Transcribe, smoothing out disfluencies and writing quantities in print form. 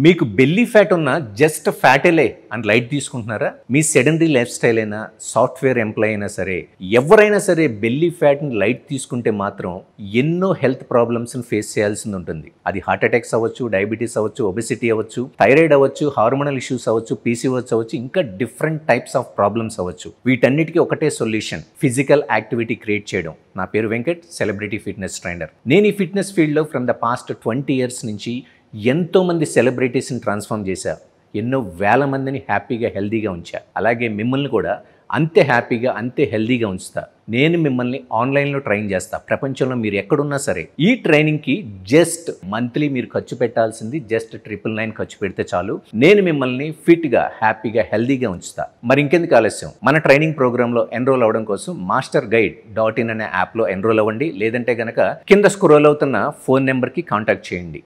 మీకు belly fat ఉన్న just ఫ్యాటేలే అని లైట్ తీసుకుంటున్నారా? మీ సెడెంటరీ లైఫ్ స్టైల్ అయినా, సాఫ్ట్వేర్ ఎంప్లాయ్ అయినా సరే, ఎవరైనా సరే బెల్లీ ఫ్యాట్ని లైట్ తీసుకుంటే మాత్రం ఎన్నో హెల్త్ ప్రాబ్లమ్స్ని ఫేస్ చేయాల్సింది ఉంటుంది. అది హార్ట్ అటాక్స్ అవ్వచ్చు, డయాబెటీస్ అవ్వచ్చు, ఒబెసిటీ అవ్వచ్చు, థైరాయిడ్ అవ్వచ్చు, హార్మోనల్ ఇష్యూస్ అవ్వచ్చు, పీసీఓఎస్ అవ్వచ్చు, ఇంకా డిఫరెంట్ టైప్స్ ఆఫ్ ప్రాబ్లమ్స్ అవ్వచ్చు. వీటన్నిటికీ ఒకటే సొల్యూషన్, ఫిజికల్ యాక్టివిటీ క్రియేట్ చేయడం. నా పేరు వెంకట్, సెలబ్రిటీ ఫిట్నెస్ ట్రైనర్. నేను ఈ ఫిట్నెస్ ఫీల్డ్లో ఫ్రమ్ ద పాస్ట్ 20 years నుంచి ఎంతోమంది సెలబ్రిటీస్ని ట్రాన్స్ఫార్మ్ చేశా. ఎన్నో వేల మందిని హ్యాపీగా హెల్దీగా ఉంచా. అలాగే మిమ్మల్ని కూడా అంతే హ్యాపీగా, అంతే హెల్దీగా ఉంచుతా. నేను మిమ్మల్ని ఆన్లైన్లో ట్రైన్ చేస్తా. ప్రపంచంలో మీరు ఎక్కడున్నా సరే. ఈ ట్రైనింగ్కి జస్ట్ మంత్లీ మీరు ఖర్చు పెట్టాల్సింది జస్ట్ 999 ఖర్చు పెడితే చాలు. నేను మిమ్మల్ని ఫిట్గా, హ్యాపీగా, హెల్దీగా ఉంచుతా. మరి ఇంకెందుకు ఆలస్యం? మన ట్రైనింగ్ ప్రోగ్రాంలో ఎన్రోల్ అవ్వడం కోసం masterguide.in అనే యాప్లో ఎన్రోల్ అవ్వండి. లేదంటే గనక కింద స్క్రోల్ అవుతున్న ఫోన్ నెంబర్కి కాంటాక్ట్ చేయండి.